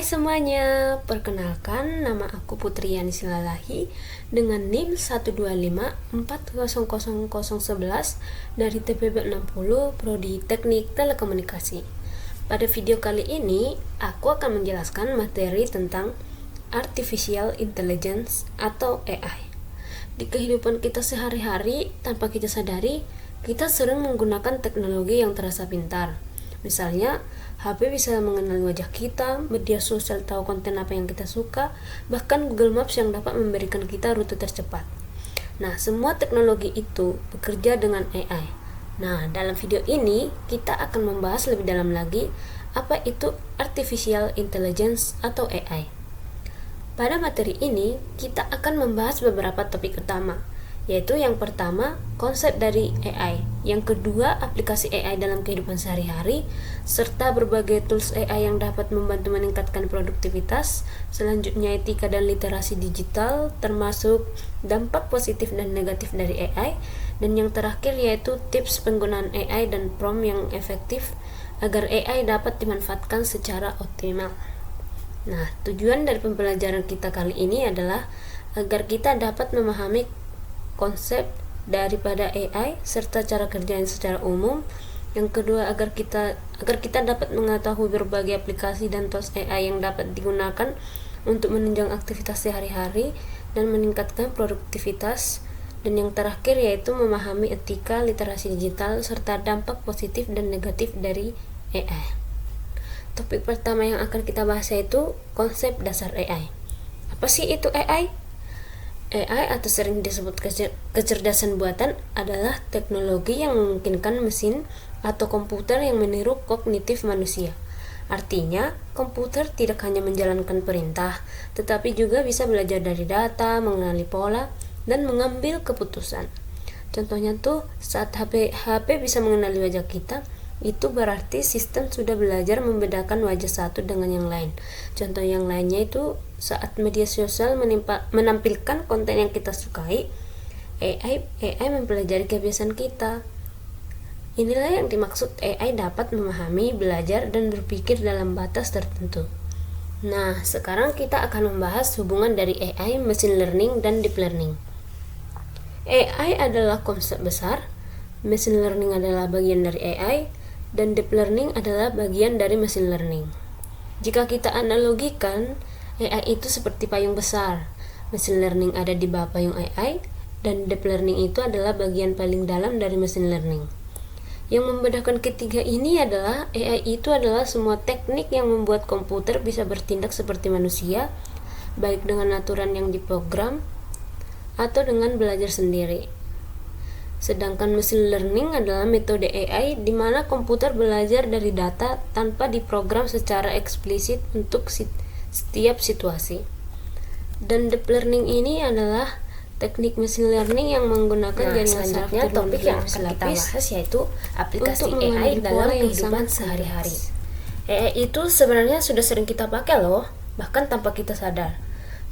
Hai semuanya, perkenalkan nama aku Putri Yani Silalahi dengan NIM 125400011 dari TPB 60 Prodi Teknik Telekomunikasi. Pada video kali ini, aku akan menjelaskan materi tentang Artificial Intelligence atau AI. Di kehidupan kita sehari-hari, tanpa kita sadari, kita sering menggunakan teknologi yang terasa pintar. Misalnya, HP bisa mengenali wajah kita, media sosial tahu konten apa yang kita suka, bahkan Google Maps yang dapat memberikan kita rute tercepat. Nah, semua teknologi itu bekerja dengan AI. Nah, dalam video ini kita akan membahas lebih dalam lagi apa itu Artificial Intelligence atau AI. Pada materi ini, kita akan membahas beberapa topik utama, yaitu yang pertama, konsep dari AI, yang kedua, aplikasi AI dalam kehidupan sehari-hari, serta berbagai tools AI yang dapat membantu meningkatkan produktivitas, selanjutnya etika dan literasi digital, termasuk dampak positif dan negatif dari AI, dan yang terakhir yaitu tips penggunaan AI dan prompt yang efektif agar AI dapat dimanfaatkan secara optimal. Nah, tujuan dari pembelajaran kita kali ini adalah agar kita dapat memahami konsep daripada AI serta cara kerjanya secara umum. Yang kedua, agar kita dapat mengetahui berbagai aplikasi dan tools AI yang dapat digunakan untuk menunjang aktivitas sehari-hari dan meningkatkan produktivitas. Dan yang terakhir yaitu memahami etika, literasi digital serta dampak positif dan negatif dari AI. Topik pertama yang akan kita bahas yaitu konsep dasar AI. Apa sih itu AI? AI atau sering disebut kecerdasan buatan adalah teknologi yang memungkinkan mesin atau komputer yang meniru kognitif manusia. Artinya, komputer tidak hanya menjalankan perintah, tetapi juga bisa belajar dari data, mengenali pola, dan mengambil keputusan. Contohnya tuh, saat HP bisa mengenali wajah kita, itu berarti sistem sudah belajar membedakan wajah satu dengan yang lain. Contoh yang lainnya itu saat media sosial menampilkan konten yang kita sukai, AI mempelajari kebiasaan kita. Inilah yang dimaksud AI dapat memahami, belajar, dan berpikir dalam batas tertentu. Nah, sekarang kita akan membahas hubungan dari AI, machine learning, dan deep learning. AI adalah konsep besar, machine learning adalah bagian dari AI, dan deep learning adalah bagian dari machine learning. Jika kita analogikan, AI itu seperti payung besar, machine learning ada di bawah payung AI, dan deep learning itu adalah bagian paling dalam dari machine learning. Yang membedakan ketiga ini adalah AI itu adalah semua teknik yang membuat komputer bisa bertindak seperti manusia, baik dengan aturan yang diprogram atau dengan belajar sendiri. Sedangkan machine learning adalah metode AI di mana komputer belajar dari data tanpa diprogram secara eksplisit untuk setiap situasi. Dan deep learning ini adalah teknik machine learning yang menggunakan jaringan selanjutnya topik yang akan kita bahas yaitu aplikasi AI dalam kehidupan sehari-hari. AI itu sebenarnya sudah sering kita pakai loh, bahkan tanpa kita sadar.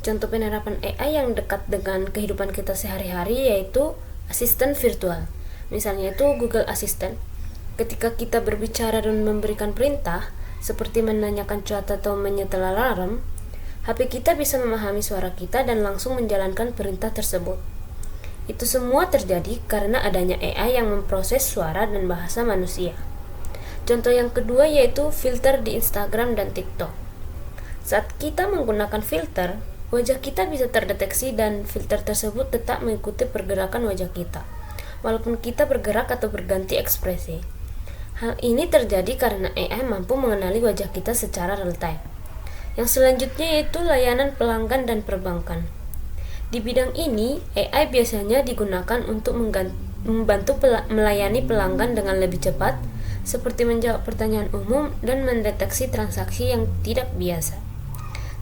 Contoh penerapan AI yang dekat dengan kehidupan kita sehari-hari yaitu asisten virtual. Misalnya itu Google Assistant. Ketika kita berbicara dan memberikan perintah, seperti menanyakan cuaca atau menyetel alarm, HP kita bisa memahami suara kita dan langsung menjalankan perintah tersebut. Itu semua terjadi karena adanya AI yang memproses suara dan bahasa manusia. Contoh yang kedua yaitu filter di Instagram dan TikTok. Saat kita menggunakan filter, wajah kita bisa terdeteksi dan filter tersebut tetap mengikuti pergerakan wajah kita, walaupun kita bergerak atau berganti ekspresi. Hal ini terjadi karena AI mampu mengenali wajah kita secara real time. Yang selanjutnya yaitu layanan pelanggan dan perbankan. Di bidang ini, AI biasanya digunakan untuk membantu melayani pelanggan dengan lebih cepat, seperti menjawab pertanyaan umum dan mendeteksi transaksi yang tidak biasa.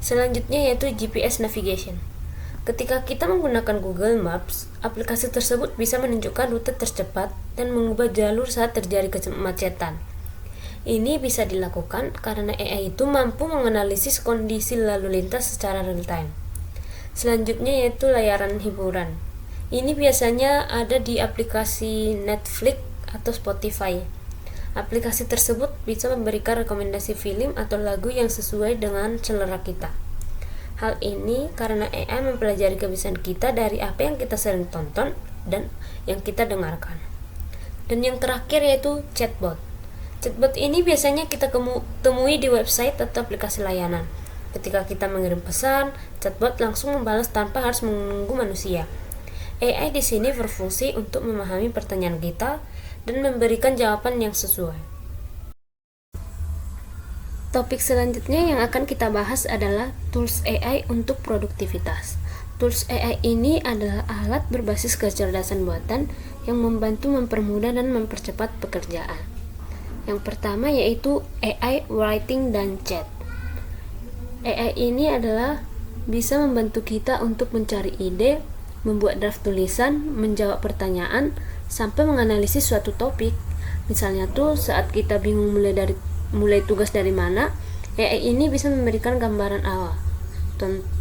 Selanjutnya yaitu GPS navigation. Ketika kita menggunakan Google Maps, aplikasi tersebut bisa menunjukkan rute tercepat dan mengubah jalur saat terjadi kemacetan. Ini bisa dilakukan karena AI itu mampu menganalisis kondisi lalu lintas secara real time. Selanjutnya yaitu layanan hiburan. Ini biasanya ada di aplikasi Netflix atau Spotify. Aplikasi tersebut bisa memberikan rekomendasi film atau lagu yang sesuai dengan selera kita. Hal ini karena AI mempelajari kebiasaan kita dari apa yang kita sering tonton dan yang kita dengarkan. Dan yang terakhir yaitu chatbot. Chatbot ini biasanya kita temui di website atau aplikasi layanan. Ketika kita mengirim pesan, chatbot langsung membalas tanpa harus menunggu manusia. AI di sini berfungsi untuk memahami pertanyaan kita dan memberikan jawaban yang sesuai. Topik selanjutnya yang akan kita bahas adalah tools AI untuk produktivitas. Tools AI ini adalah alat berbasis kecerdasan buatan yang membantu mempermudah dan mempercepat pekerjaan. Yang pertama yaitu AI Writing dan Chat. AI ini adalah bisa membantu kita untuk mencari ide, membuat draft tulisan, menjawab pertanyaan, sampai menganalisis suatu topik. Misalnya tuh saat kita bingung mulai tugas dari mana, AI ini bisa memberikan gambaran awal.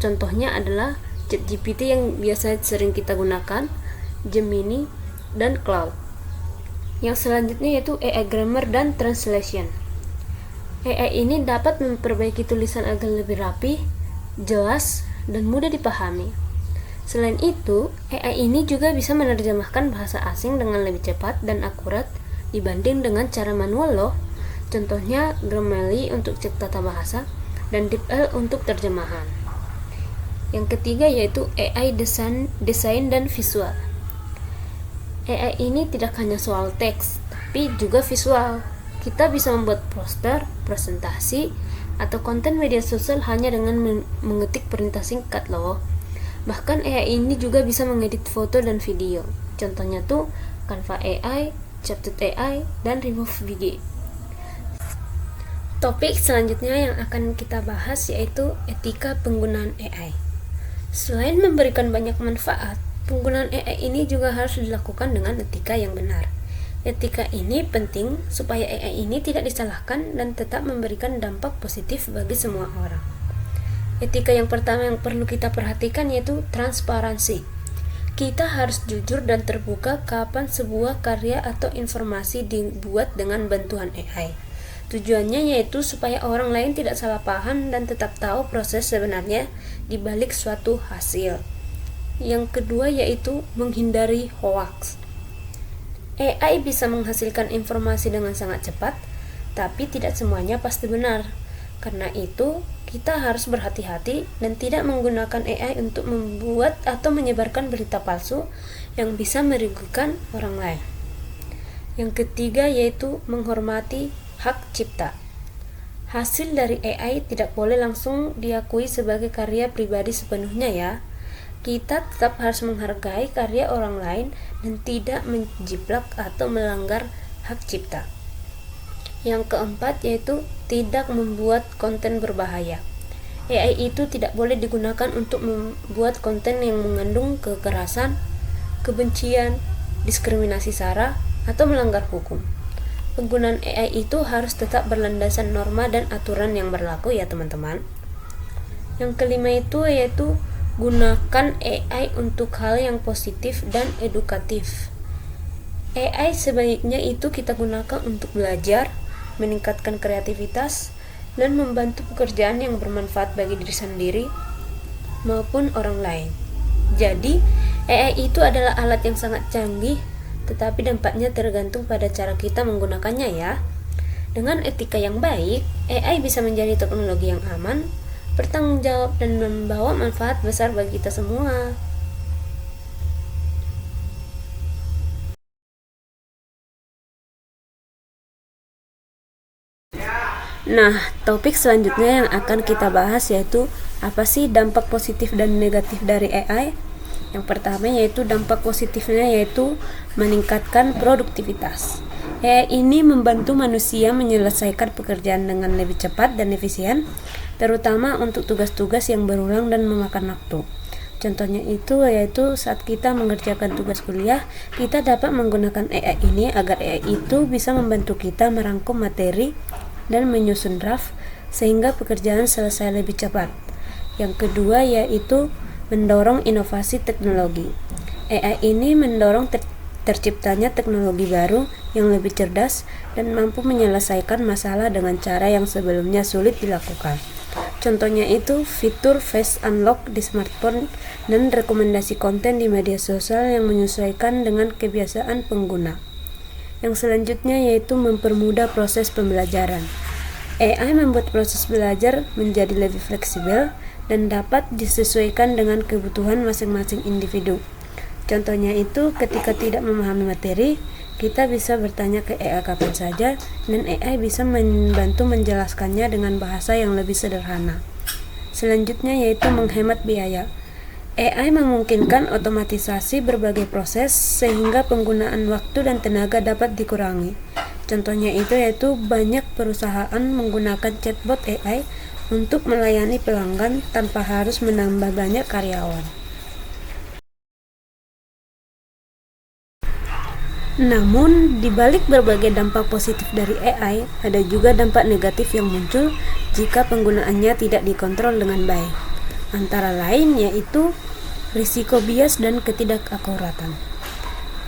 Contohnya adalah ChatGPT yang biasa sering kita gunakan, Gemini, dan Claude. Yang selanjutnya yaitu AI Grammar dan Translation. AI ini dapat memperbaiki tulisan agar lebih rapi, jelas, dan mudah dipahami. Selain itu, AI ini juga bisa menerjemahkan bahasa asing dengan lebih cepat dan akurat dibanding dengan cara manual loh. Contohnya Grammarly untuk cek tata bahasa dan DeepL untuk terjemahan. Yang ketiga yaitu AI desain dan visual. AI ini tidak hanya soal teks, tapi juga visual. Kita bisa membuat poster, presentasi, atau konten media sosial hanya dengan mengetik perintah singkat loh. Bahkan AI ini juga bisa mengedit foto dan video. Contohnya tuh Canva AI, CapCut AI, dan Remove VG. Topik selanjutnya yang akan kita bahas yaitu etika penggunaan AI. Selain memberikan banyak manfaat, penggunaan AI ini juga harus dilakukan dengan etika yang benar. Etika ini penting supaya AI ini tidak disalahkan dan tetap memberikan dampak positif bagi semua orang. Etika yang pertama yang perlu kita perhatikan yaitu transparansi. Kita harus jujur dan terbuka kapan sebuah karya atau informasi dibuat dengan bantuan AI. Tujuannya yaitu supaya orang lain tidak salah paham dan tetap tahu proses sebenarnya di balik suatu hasil. Yang kedua yaitu menghindari hoaks. AI bisa menghasilkan informasi dengan sangat cepat, tapi tidak semuanya pasti benar. Karena itu, kita harus berhati-hati dan tidak menggunakan AI untuk membuat atau menyebarkan berita palsu yang bisa merugikan orang lain. Yang ketiga yaitu menghormati hak cipta. Hasil dari AI tidak boleh langsung diakui sebagai karya pribadi sepenuhnya ya. Kita tetap harus menghargai karya orang lain dan tidak menjiplak atau melanggar hak cipta. Yang keempat yaitu tidak membuat konten berbahaya. AI itu tidak boleh digunakan untuk membuat konten yang mengandung kekerasan, kebencian, diskriminasi sara, atau melanggar hukum. Penggunaan AI itu harus tetap berlandasan norma dan aturan yang berlaku ya teman-teman. Yang kelima itu yaitu gunakan AI untuk hal yang positif dan edukatif. AI sebaiknya itu kita gunakan untuk belajar, meningkatkan kreativitas, dan membantu pekerjaan yang bermanfaat bagi diri sendiri maupun orang lain. Jadi, AI itu adalah alat yang sangat canggih, tetapi dampaknya tergantung pada cara kita menggunakannya ya. Dengan etika yang baik, AI bisa menjadi teknologi yang aman, bertanggung jawab, dan membawa manfaat besar bagi kita semua. Nah, topik selanjutnya yang akan kita bahas yaitu apa sih dampak positif dan negatif dari AI? Yang pertama yaitu dampak positifnya yaitu meningkatkan produktivitas. AI ini membantu manusia menyelesaikan pekerjaan dengan lebih cepat dan efisien, terutama untuk tugas-tugas yang berulang dan memakan waktu. Contohnya itu yaitu saat kita mengerjakan tugas kuliah, kita dapat menggunakan AI ini agar AI itu bisa membantu kita merangkum materi dan menyusun draft sehingga pekerjaan selesai lebih cepat. Yang kedua yaitu mendorong inovasi teknologi. AI ini mendorong terciptanya teknologi baru yang lebih cerdas dan mampu menyelesaikan masalah dengan cara yang sebelumnya sulit dilakukan. Contohnya itu fitur face unlock di smartphone dan rekomendasi konten di media sosial yang menyesuaikan dengan kebiasaan pengguna. Yang selanjutnya yaitu mempermudah proses pembelajaran. AI membuat proses belajar menjadi lebih fleksibel dan dapat disesuaikan dengan kebutuhan masing-masing individu. Contohnya itu ketika tidak memahami materi, kita bisa bertanya ke AI kapan saja dan AI bisa membantu menjelaskannya dengan bahasa yang lebih sederhana. Selanjutnya yaitu menghemat biaya. AI memungkinkan otomatisasi berbagai proses sehingga penggunaan waktu dan tenaga dapat dikurangi. Contohnya itu yaitu banyak perusahaan menggunakan chatbot AI untuk melayani pelanggan tanpa harus menambah banyak karyawan. Namun, di balik berbagai dampak positif dari AI, ada juga dampak negatif yang muncul jika penggunaannya tidak dikontrol dengan baik. Antara lain yaitu risiko bias dan ketidakakuratan.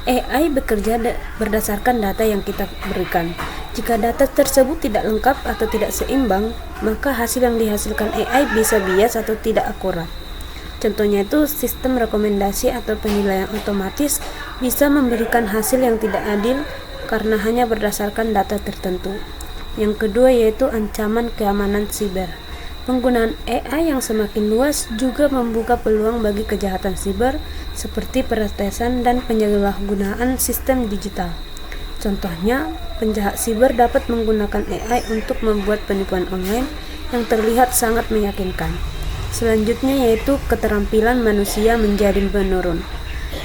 AI bekerja berdasarkan data yang kita berikan. Jika data tersebut tidak lengkap atau tidak seimbang, maka hasil yang dihasilkan AI bisa bias atau tidak akurat. Contohnya itu sistem rekomendasi atau penilaian otomatis bisa memberikan hasil yang tidak adil karena hanya berdasarkan data tertentu. Yang kedua yaitu ancaman keamanan siber. Penggunaan AI yang semakin luas juga membuka peluang bagi kejahatan siber seperti peretesan dan penyalahgunaan sistem digital. Contohnya, penjahat siber dapat menggunakan AI untuk membuat penipuan online yang terlihat sangat meyakinkan. Selanjutnya yaitu keterampilan manusia menjadi menurun.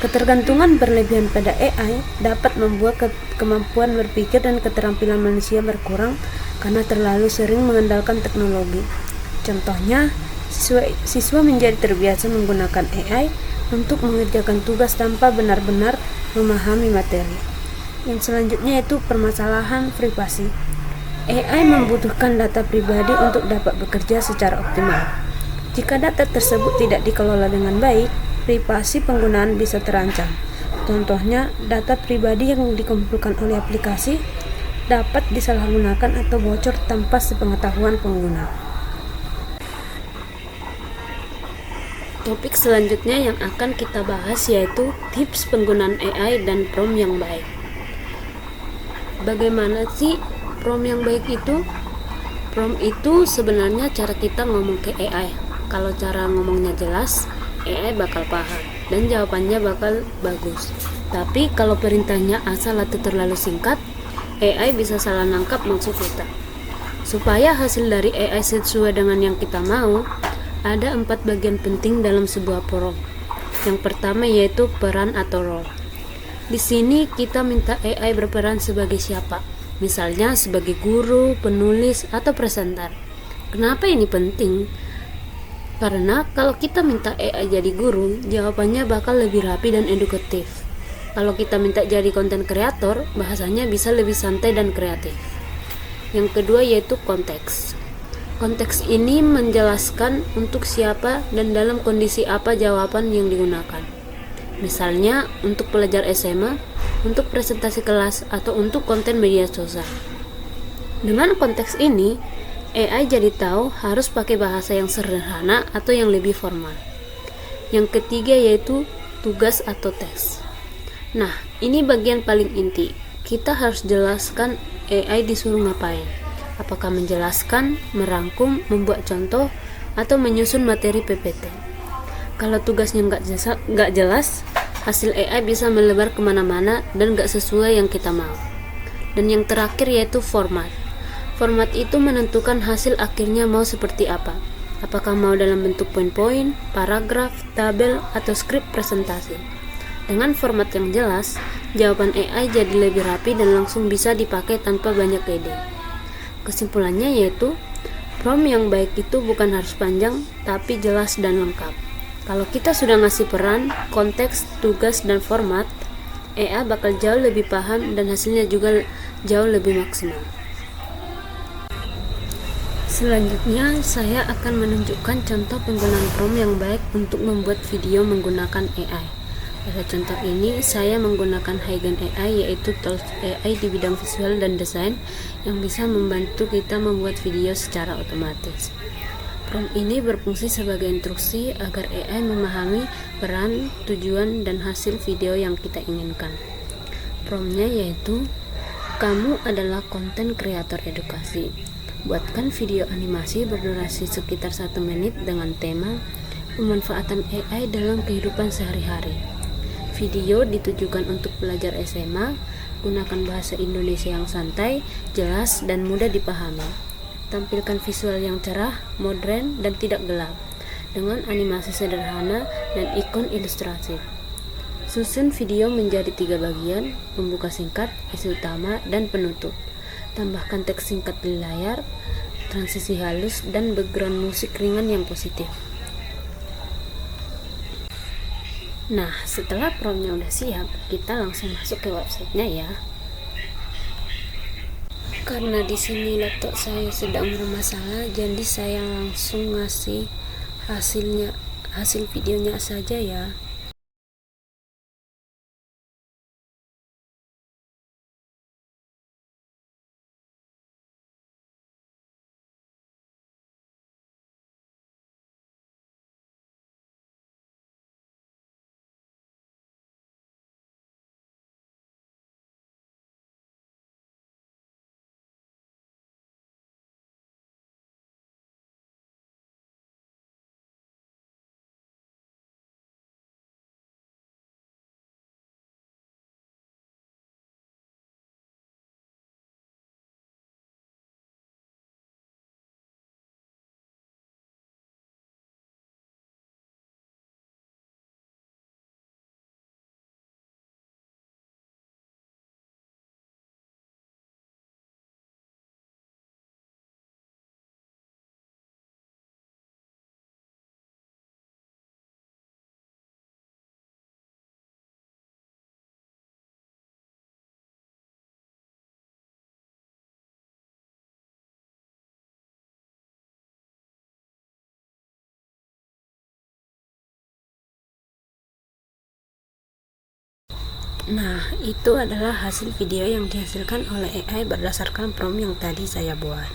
Ketergantungan berlebihan pada AI dapat membuat kemampuan berpikir dan keterampilan manusia berkurang karena terlalu sering mengandalkan teknologi. Contohnya, siswa menjadi terbiasa menggunakan AI untuk mengerjakan tugas tanpa benar-benar memahami materi. Yang selanjutnya yaitu permasalahan privasi. AI membutuhkan data pribadi untuk dapat bekerja secara optimal. Jika data tersebut tidak dikelola dengan baik, privasi penggunaan bisa terancam. Contohnya, data pribadi yang dikumpulkan oleh aplikasi dapat disalahgunakan atau bocor tanpa sepengetahuan pengguna. Topik selanjutnya yang akan kita bahas yaitu tips penggunaan AI dan prompt yang baik. Bagaimana sih prompt yang baik itu? Prompt itu sebenarnya cara kita ngomong ke AI. Kalau cara ngomongnya jelas, AI bakal paham dan jawabannya bakal bagus. Tapi kalau perintahnya asal atau terlalu singkat, AI bisa salah nangkap maksud kita. Supaya hasil dari AI sesuai dengan yang kita mau, ada 4 bagian penting dalam sebuah prompt. Yang pertama yaitu peran atau role. Di sini kita minta AI berperan sebagai siapa? Misalnya sebagai guru, penulis, atau presenter. Kenapa ini penting? Karena kalau kita minta AI jadi guru, jawabannya bakal lebih rapi dan edukatif. Kalau kita minta jadi konten kreator, bahasanya bisa lebih santai dan kreatif. Yang kedua yaitu konteks. Konteks ini menjelaskan untuk siapa dan dalam kondisi apa jawaban yang digunakan. Misalnya untuk pelajar SMA, untuk presentasi kelas, atau untuk konten media sosial. Dengan konteks ini, AI jadi tahu harus pakai bahasa yang sederhana atau yang lebih formal. Yang ketiga yaitu tugas atau tes. Nah, ini bagian paling inti. Kita harus jelaskan AI disuruh ngapain. Apakah menjelaskan, merangkum, membuat contoh, atau menyusun materi PPT. Kalau tugasnya nggak jelas, hasil AI bisa melebar kemana-mana dan nggak sesuai yang kita mau. Dan yang terakhir yaitu format. Format itu menentukan hasil akhirnya mau seperti apa. Apakah mau dalam bentuk poin-poin, paragraf, tabel, atau skrip presentasi. Dengan format yang jelas, jawaban AI jadi lebih rapi dan langsung bisa dipakai tanpa banyak ide. Kesimpulannya yaitu, prompt yang baik itu bukan harus panjang, tapi jelas dan lengkap. Kalau kita sudah ngasih peran, konteks, tugas, dan format, AI bakal jauh lebih paham dan hasilnya juga jauh lebih maksimal. Selanjutnya, saya akan menunjukkan contoh penggunaan prompt yang baik untuk membuat video menggunakan AI. Pada contoh ini, saya menggunakan Huygens AI, yaitu tools AI di bidang visual dan desain yang bisa membantu kita membuat video secara otomatis. Prompt ini berfungsi sebagai instruksi agar AI memahami peran, tujuan, dan hasil video yang kita inginkan. Promptnya yaitu, kamu adalah konten kreator edukasi. Buatkan video animasi berdurasi sekitar 1 menit dengan tema pemanfaatan AI dalam kehidupan sehari-hari. Video ditujukan untuk pelajar SMA, gunakan bahasa Indonesia yang santai, jelas, dan mudah dipahami. Tampilkan visual yang cerah, modern, dan tidak gelap, dengan animasi sederhana dan ikon ilustrasi. Susun video menjadi 3 bagian, pembuka singkat, isi utama, dan penutup. Tambahkan teks singkat di layar, transisi halus, dan background musik ringan yang positif. Nah, setelah promptnya udah siap, kita langsung masuk ke websitenya ya. Karena di sini laptop saya sedang bermasalah, jadi saya langsung ngasih hasil videonya saja ya. Nah, itu adalah hasil video yang dihasilkan oleh AI berdasarkan prompt yang tadi saya buat.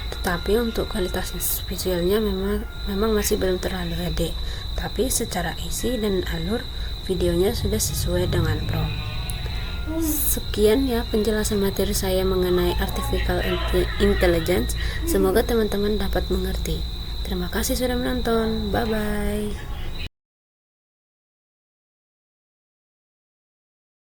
Tetapi untuk kualitas visualnya memang masih belum terlalu HD. Tapi secara isi dan alur videonya sudah sesuai dengan prompt. Sekian ya penjelasan materi saya mengenai artificial intelligence. Semoga teman-teman dapat mengerti. Terima kasih sudah menonton. Bye bye.